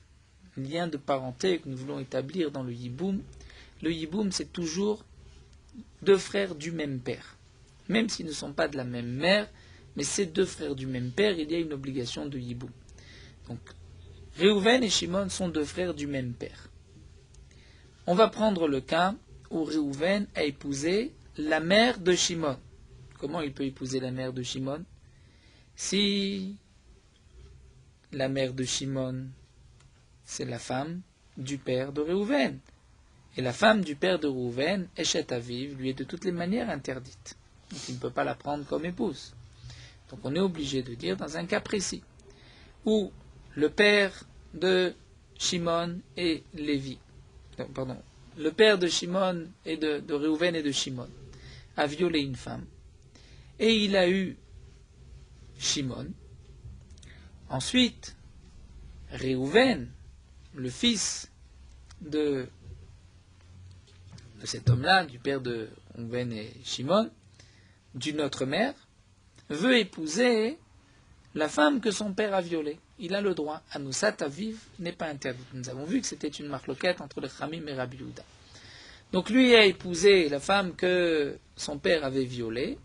liens de parenté que nous voulons établir dans le yiboum c'est toujours deux frères du même père. Même s'ils ne sont pas de la même mère, mais ces deux frères du même père, il y a une obligation de yiboum. Donc, Réhouven et Shimon sont deux frères du même père. On va prendre le cas où Réhouven a épousé la mère de Shimon. Comment il peut épouser la mère de Shimon? Si la mère de Shimon, c'est la femme du père de Réhouven. Et la femme du père de Réhouven, Eshet Aviv, lui est de toutes les manières interdite. Donc il ne peut pas la prendre comme épouse. Donc on est obligé de dire dans un cas précis, où le père de Shimon et Lévi, le père de Shimon et de Réhouven et de Shimon a violé une femme, et il a eu Shimon. Ensuite, Réhouven, le fils de cet homme-là, du père de Réhouven et Shimon, d'une autre mère, veut épouser la femme que son père a violée. Il a le droit. Anusat Aviv n'est pas interdit. Nous avons vu que c'était une marloquette entre les Chamim et Rabbi Yehuda. Donc lui a épousé la femme que son père avait violée.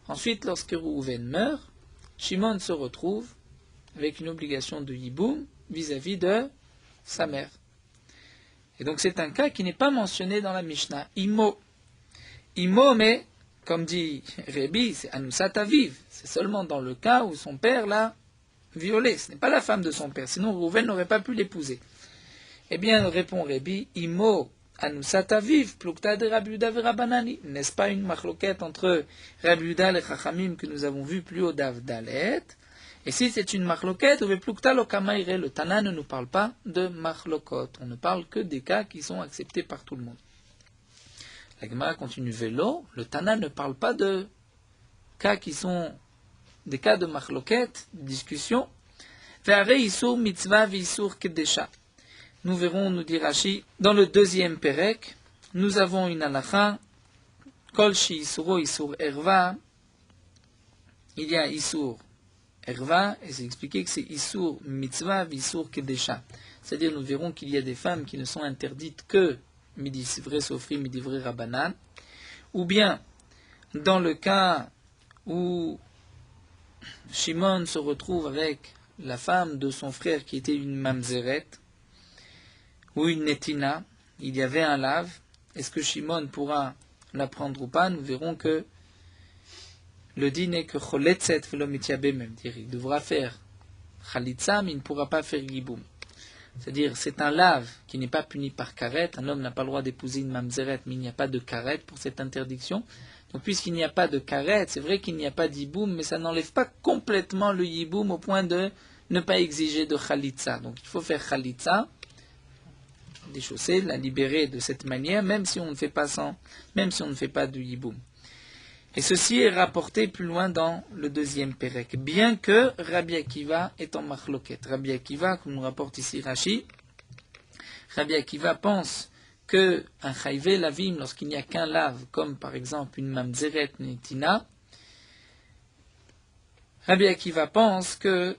Ensuite, lorsque Réhouven meurt, Shimon se retrouve avec une obligation de yiboum vis-à-vis de sa mère. Et donc c'est un cas qui n'est pas mentionné dans la Mishnah. Imo, mais, comme dit Rébi, c'est Anusat Aviv. C'est seulement dans le cas où son père l'a violée. Ce n'est pas la femme de son père. Sinon, Réhouven n'aurait pas pu l'épouser. Eh bien, répond Rébi, Imo Anusat Aviv, plukta de Rabbi Yehuda ve Rabbanani. N'est-ce pas une machloquette entre Rabbi Yehuda et les Chachamim que nous avons vu plus haut d'Avdalet? Et si c'est une machloquette, le Tana ne nous parle pas de machlokot. On ne parle que des cas qui sont acceptés par tout le monde. La Gemara continue vélo. Le Tana ne parle pas de cas qui sont des cas de machloquette, de discussion. Nous verrons, nous dit Rashi, dans le deuxième Perek, nous avons une halakha, Kol shi isuro isur erva. Il y a isur Erva, et c'est expliqué que c'est Isur Mitzvah, Isur Kedesha. c'est-à-dire nous verrons qu'il y a des femmes qui ne sont interdites que midi vrai sofri, midi vrai rabanan, ou bien dans le cas où Shimon se retrouve avec la femme de son frère qui était une mamzeret ou une netina, il y avait un lave, est-ce que Shimon pourra la prendre ou pas? Nous verrons que le din est que choletzet velo mityabe même, il devra faire chalitza mais il ne pourra pas faire giboum. C'est-à-dire c'est un lave qui n'est pas puni par karet, un homme n'a pas le droit d'épouser une mamzeret mais il n'y a pas de karet pour cette interdiction. Donc puisqu'il n'y a pas de karet, c'est vrai qu'il n'y a pas d'yiboum, mais ça n'enlève pas complètement le yiboum au point de ne pas exiger de khalitza. Donc il faut faire khalitza, déchausser, la libérer de cette manière, même si on ne fait pas de yiboum. Et ceci est rapporté plus loin dans le deuxième pérek, bien que Rabbi Akiva est en machloket. Rabbi Akiva, comme nous rapporte ici Rashi, Rabbi Akiva pense que un chayve lavim, lorsqu'il n'y a qu'un lave, comme par exemple une mamzeret netina, Rabbi Akiva pense que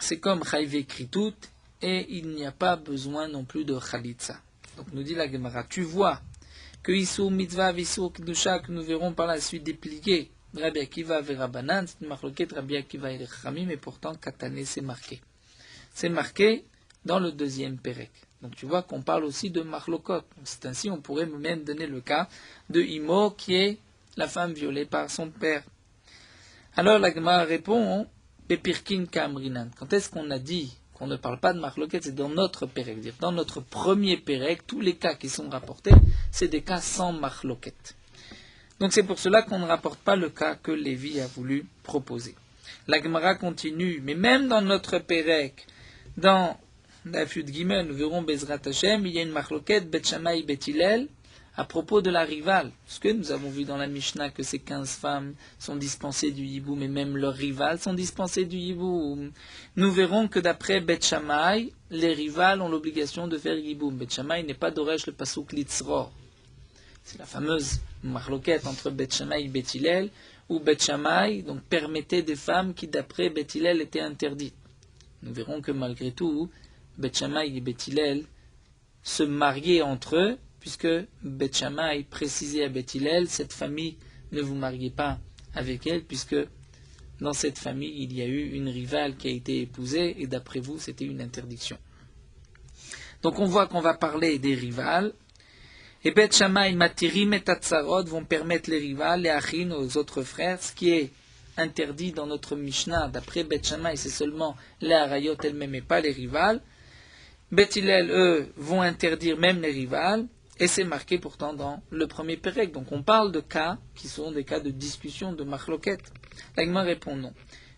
c'est comme chayve kritout et il n'y a pas besoin non plus de chalitza. Donc nous dit la Gemara, tu vois que Isur mitzvah, Isur kedusha, que nous verrons par la suite dépliquer Rabbi Akiva et Rabbanan, c'est une marloquette Rabbi Akiva et Chachamim, mais pourtant Katané c'est marqué. C'est marqué dans le deuxième pérek. Donc tu vois qu'on parle aussi de marlokot. C'est ainsi on pourrait même donner le cas de Imo qui est la femme violée par son père. Alors la Gemara répond Bepirkin Kamrinan. Quand est-ce qu'on a dit qu'on ne parle pas de marloquette? C'est dans notre pérek. Dans notre premier pérek, tous les cas qui sont rapportés, c'est des cas sans marloquette. Donc c'est pour cela qu'on ne rapporte pas le cas que Lévi a voulu proposer. La Gemara continue, mais même dans notre pérek, dans la Fud Gimel, nous verrons Bezrat Hashem, il y a une marloquette Bet Shammai Bet Hillel à propos de la rivale. Parce que nous avons vu dans la Mishnah que ces 15 femmes sont dispensées du hiboum, et même leurs rivales sont dispensées du hiboum. Nous verrons que d'après Bet Shammai, les rivales ont l'obligation de faire hiboum. Bet Shammai n'est pas d'Oresh le Pasuk Litzror. C'est la fameuse marloquette entre Bet Shammai et Bet Hillel, où Bet Shammai donc, permettait des femmes qui d'après Bet Hillel étaient interdites. Nous verrons que malgré tout, Bet Shammai et Bet Hillel se mariaient entre eux, puisque Bet Shammai précisait à Bet Hillel, cette famille, ne vous mariez pas avec elle, puisque dans cette famille, il y a eu une rivale qui a été épousée, et d'après vous, c'était une interdiction. Donc on voit qu'on va parler des rivales, et Bet Shammai, Matirim et Tatsarot vont permettre les rivales, les Achin, aux autres frères, ce qui est interdit dans notre Mishnah, d'après Bet Shammai, c'est seulement les Arayot elles-mêmes et pas les rivales. Bet Hillel, eux, vont interdire même les rivales, et c'est marqué pourtant dans le premier pérek. Donc on parle de cas qui sont des cas de discussion, de marloquette. L'Agma répond non.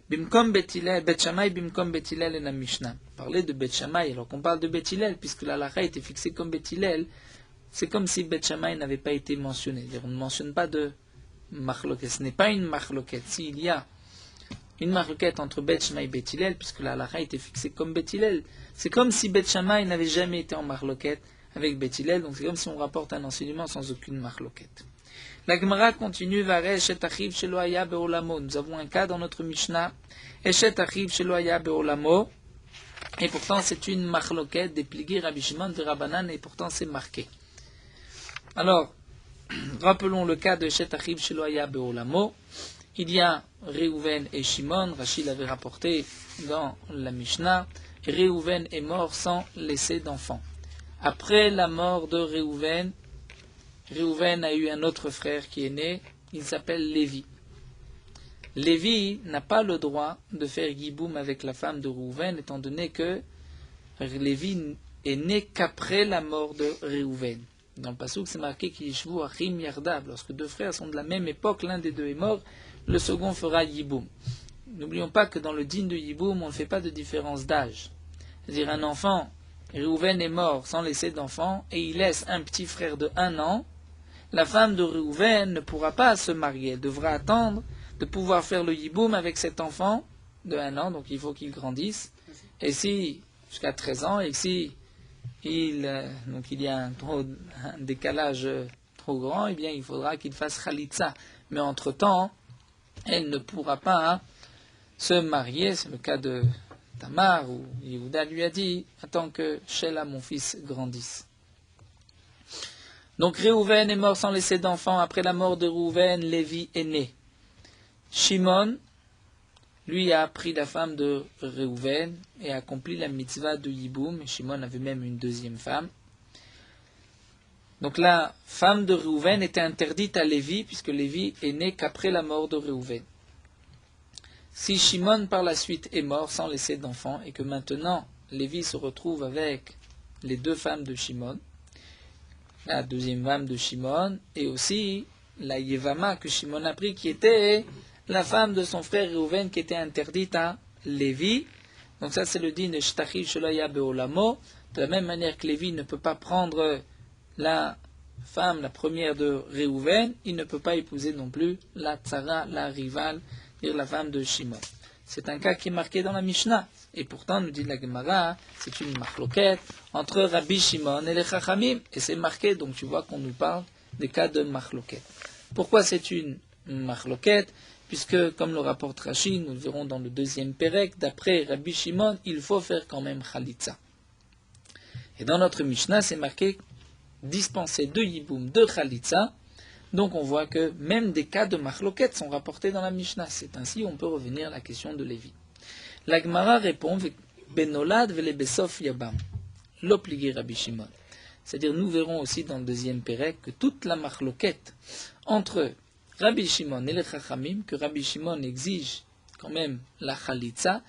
Bimkom Bet Hillel, Bet Shammai, Bimkom Bet Hillel et la Mishnah. Parler de Bet Shammai, alors qu'on parle de Bet Hillel, puisque la halakha était fixée comme Bet Hillel, c'est comme si Bet Shammai n'avait pas été mentionné. On ne mentionne pas de marloquette. Ce n'est pas une marloquette. S'il y a une marloquette entre Bet Shammai et Bet Hillel, puisque la halakha était fixée comme Bet Hillel, c'est comme si Bet Shammai n'avait jamais été en marloquette avec Bet Hillel, donc c'est comme si on rapporte un enseignement sans aucune marloquette. La Gemara continue, Varesh et Achiv shelo haya be'olamo. Nous avons un cas dans notre Mishnah, Eshet Achiv shelo haya be'olamo, et pourtant c'est une marloquette dépliquée Rabbi Shimon de Rabbanan, et pourtant c'est marqué. Alors, rappelons le cas de Eshet Achiv shelo haya be'olamo. Il y a Réhouven et Shimon, Rashi l'avait rapporté dans la Mishnah, Réhouven est mort sans laisser d'enfant. Après la mort de Réhouven, Réhouven a eu un autre frère qui est né, il s'appelle Lévi. Lévi n'a pas le droit de faire Yiboum avec la femme de Réhouven, étant donné que Lévi est né qu'après la mort de Réhouven. Dans le passouk, c'est marqué qu'Yishvu Achim Yardav. Lorsque deux frères sont de la même époque, l'un des deux est mort, le second fera Yiboum. N'oublions pas que dans le din de Yiboum, on ne fait pas de différence d'âge. C'est-à-dire un enfant, Réhouven est mort sans laisser d'enfant, et il laisse un petit frère de 1 an, la femme de Réhouven ne pourra pas se marier. Elle devra attendre de pouvoir faire le Yiboum avec cet enfant de 1 an, donc il faut qu'il grandisse. Et si, jusqu'à 13 ans, et si donc il y a un décalage trop grand, eh bien il faudra qu'il fasse Khalitsa. Mais entre-temps, elle ne pourra pas se marier, c'est le cas de Tamar ou Yehuda lui a dit, attends que Sheila, mon fils, grandisse. Donc Réhouven est mort sans laisser d'enfant. Après la mort de Réhouven, Lévi est né. Shimon, lui, a pris la femme de Réhouven et a accompli la mitzvah de Yiboum. Shimon avait même une deuxième femme. Donc la femme de Réhouven était interdite à Lévi, puisque Lévi est né qu'après la mort de Réhouven. Si Shimon par la suite est mort sans laisser d'enfant, et que maintenant Lévi se retrouve avec les deux femmes de Shimon, la deuxième femme de Shimon, et aussi la Yevama que Shimon a pris, qui était la femme de son frère Réhouven, qui était interdite à Lévi. Donc ça c'est le din de Shtachil Shelaya Beolamo. De la même manière que Lévi ne peut pas prendre la femme, la première de Réhouven, il ne peut pas épouser non plus la Tzara, la rivale, la femme de Shimon. C'est un cas qui est marqué dans la Mishnah. Et pourtant, nous dit la Gemara, c'est une machloket entre Rabbi Shimon et les Chachamim. Et c'est marqué, donc tu vois qu'on nous parle des cas de machloket. Pourquoi c'est une machloket? Puisque, comme le rapporte Rashi, nous le verrons dans le deuxième Pérec, d'après Rabbi Shimon, il faut faire quand même Khalitza. Et dans notre Mishnah, c'est marqué dispenser de Yiboum, de Khalitza. Donc on voit que même des cas de machloket sont rapportés dans la Mishnah. C'est ainsi on peut revenir à la question de Lévi. La Gemara répond Benolad vele besof yabam, l'obligé Rabbi Shimon. C'est-à-dire nous verrons aussi dans le deuxième Pérec que toute la machloket entre Rabbi Shimon et les Chachamim, que Rabbi Shimon exige quand même la Khalitza,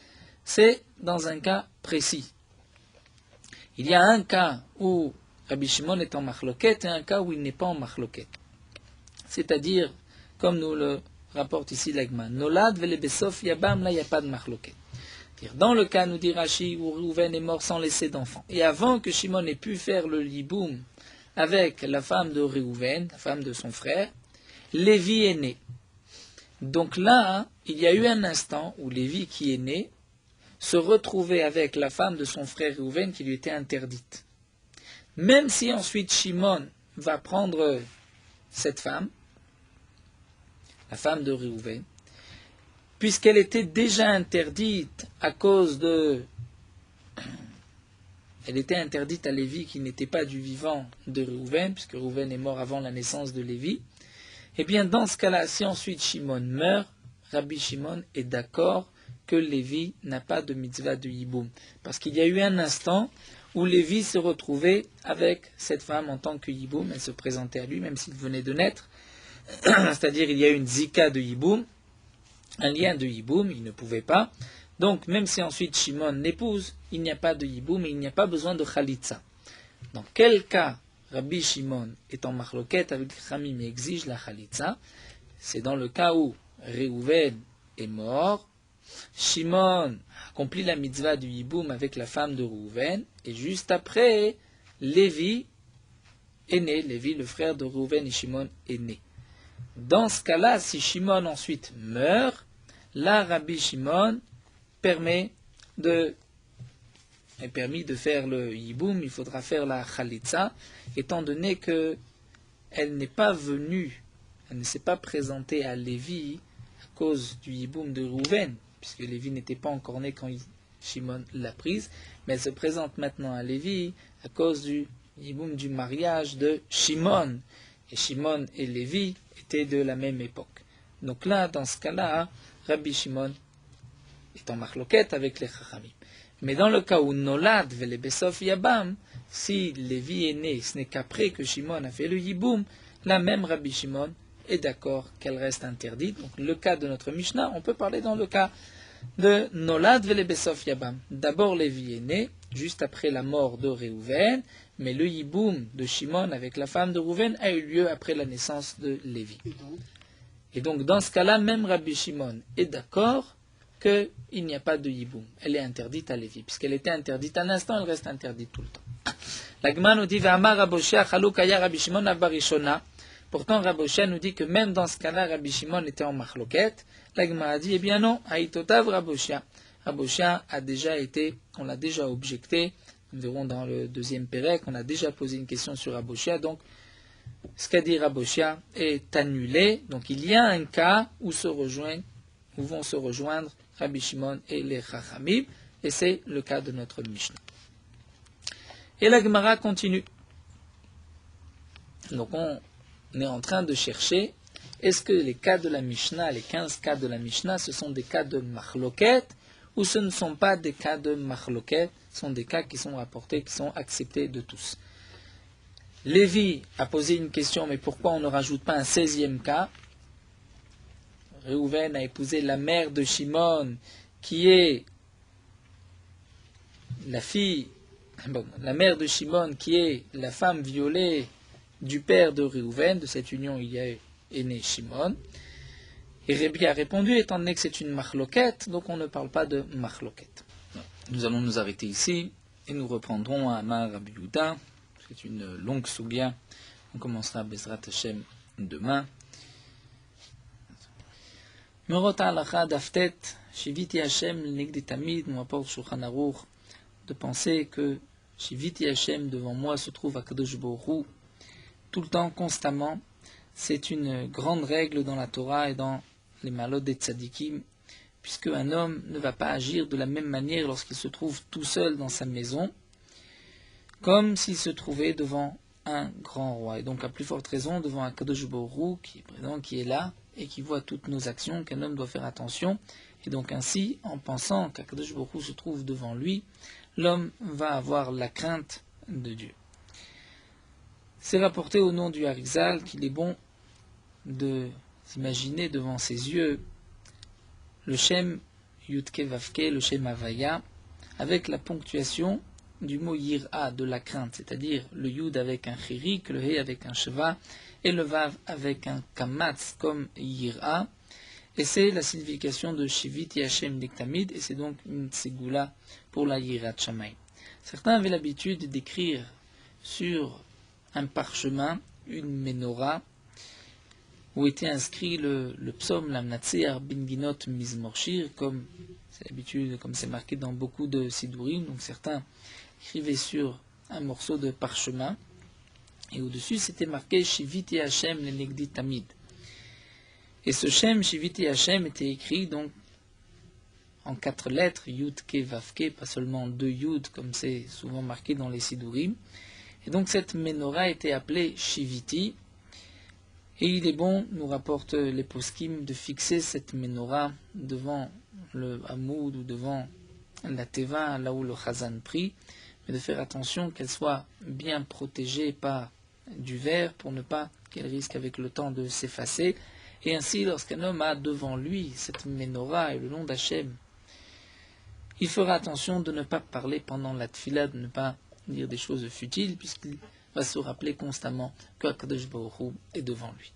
c'est dans un cas précis. Il y a un cas où Rabbi Shimon est en machloket et un cas où il n'est pas en machloket. C'est-à-dire, comme nous le rapporte ici l'Agma, Nolad vele besof yabam, là il n'y a pas de machloket. Dans le cas, nous dit Rashi, où Réhouven est mort sans laisser d'enfant, et avant que Shimon ait pu faire le yiboum avec la femme de Réhouven, la femme de son frère, Lévi est né. Donc là, il y a eu un instant où Lévi, qui est né, se retrouvait avec la femme de son frère Réhouven qui lui était interdite. Même si ensuite Shimon va prendre cette femme, la femme de Réhouven, puisqu'elle était déjà interdite à cause de... Elle était interdite à Lévi qui n'était pas du vivant de Réhouven, puisque Réhouven est mort avant la naissance de Lévi. Eh bien, dans ce cas-là, si ensuite Shimon meurt, Rabbi Shimon est d'accord que Lévi n'a pas de mitzvah de Yiboum. Parce qu'il y a eu un instant où Lévi se retrouvait avec cette femme en tant que Yiboum. Elle se présentait à lui, même s'il venait de naître. C'est-à-dire, il y a eu une zika de Yiboum, un lien de Yiboum, il ne pouvait pas. Donc, même si ensuite Shimon l'épouse, il n'y a pas de Yiboum et il n'y a pas besoin de Khalitza. Dans quel cas Rabbi Shimon est en machloket avec Khamim et exige la Khalitza? C'est dans le cas où Réhouven est mort, Shimon accomplit la mitzvah du Yiboum avec la femme de Réhouven, et juste après, Lévi est né. Lévi, le frère de Réhouven et Shimon, est né. Dans ce cas-là, si Shimon ensuite meurt, là, Rabbi Shimon est permis de faire le Yiboum, il faudra faire la Khalitza, étant donné que elle n'est pas venue, elle ne s'est pas présentée à Lévi à cause du Yiboum de Réhouven, puisque Lévi n'était pas encore né quand Shimon l'a prise, mais elle se présente maintenant à Lévi à cause du Yiboum du mariage de Shimon. Et Shimon et Lévi étaient de la même époque. Donc là, dans ce cas-là, Rabbi Shimon est en machloket avec les Chachamim. Mais dans le cas où Nolad vele besof yabam, si Lévi est né, ce n'est qu'après que Shimon a fait le Yiboum, là même Rabbi Shimon est d'accord qu'elle reste interdite. Donc le cas de notre Mishnah, on peut parler dans le cas de Nolad vele besof yabam. D'abord Lévi est né, juste après la mort de Réhouven, mais le Yiboum de Shimon avec la femme de Réhouven a eu lieu après la naissance de Lévi. Et donc dans ce cas-là, même Rabbi Shimon est d'accord qu'il n'y a pas de Yiboum. Elle est interdite à Lévi. Puisqu'elle était interdite un instant, elle reste interdite tout le temps. La Gemara nous dit V'amar Raboshia chalukaya Rabbi Shimon abarishona. Pourtant, Raboshia nous dit que même dans ce cas-là, Rabbi Shimon était en machloket. La Gemara dit, eh bien non, Haïtotav Raboshia. Raboshia a déjà été, on l'a déjà objecté. Nous verrons dans le deuxième Pérec, on a déjà posé une question sur Raboshia. Donc, ce qu'a dit Raboshia est annulé. Donc, il y a un cas où vont se rejoindre Rabbi Shimon et les Chachamim. Et c'est le cas de notre Mishnah. Et la Gemara continue. Donc on est en train de chercher, est-ce que les cas de la Mishnah, les 15 cas de la Mishnah, ce sont des cas de machloket, ou ce ne sont pas des cas de machloket, ce sont des cas qui sont rapportés, qui sont acceptés de tous. Lévi a posé une question, mais pourquoi on ne rajoute pas un 16e cas? Réhouven a épousé la mère de Shimon, qui est la mère de Shimon, qui est la femme violée du père de Réhouven. De cette union, il y a est né Shimon. Et Rébi a répondu, étant donné que c'est une machloket, donc on ne parle pas de machloket. Nous allons nous arrêter ici, et nous reprendrons à Amar Rabbi Yehuda. C'est une longue sougya. On commencera Bezrat Hashem demain. Merot halacha daftet, shiviti Hashem negdi tamid, nous apporte Shulchan Aruch, de penser que shiviti Hashem, devant moi se trouve Akadosh Baruch Hu, tout le temps, constamment. C'est une grande règle dans la Torah et dans les malot des tzadikim, puisque un homme ne va pas agir de la même manière lorsqu'il se trouve tout seul dans sa maison, comme s'il se trouvait devant un grand roi. Et donc, à plus forte raison, devant un Kadosh Baruch Hu qui est présent, qui est là, et qui voit toutes nos actions, qu'un homme doit faire attention. Et donc ainsi, en pensant qu'Akadosh Baruch Hu se trouve devant lui, l'homme va avoir la crainte de Dieu. C'est rapporté au nom du Harizal qu'il est bon de s'imaginer devant ses yeux le Shem Yudke Vavke, le Shem Havaya, avec la ponctuation du mot Yir'a, de la crainte, c'est-à-dire le Yud avec un Chirik, le He avec un Sheva, et le Vav avec un Kamatz comme Yir'a. Et c'est la signification de Shiviti Hashem Nektamid, et c'est donc une Segula pour la Yirat Shamayim. Certains avaient l'habitude d'écrire sur un parchemin, une menorah, où était inscrit le psaume Lamnatsear Binginot Mizmorshir, comme c'est l'habitude, comme c'est marqué dans beaucoup de Sidurim. Donc certains écrivaient sur un morceau de parchemin, et au-dessus c'était marqué Shiviti Hashem Lenegdi Tamid. Et ce Shem Shiviti Hashem était écrit donc en 4 lettres, Yud Ke Vav Ke, pas seulement 2 Yud comme c'est souvent marqué dans les Sidurim. Et donc cette menorah était appelée Shiviti. Et il est bon, nous rapportent les poskim, de fixer cette menorah devant le Hamoud ou devant la Teva, là où le Chazan prie, mais de faire attention qu'elle soit bien protégée par du verre pour ne pas qu'elle risque avec le temps de s'effacer. Et ainsi, lorsqu'un homme a devant lui cette menorah et le nom d'Hachem, il fera attention de ne pas parler pendant la tfila, de ne pas dire des choses futiles, puisqu'il va se rappeler constamment que Akadosh Baruch Hu est devant lui.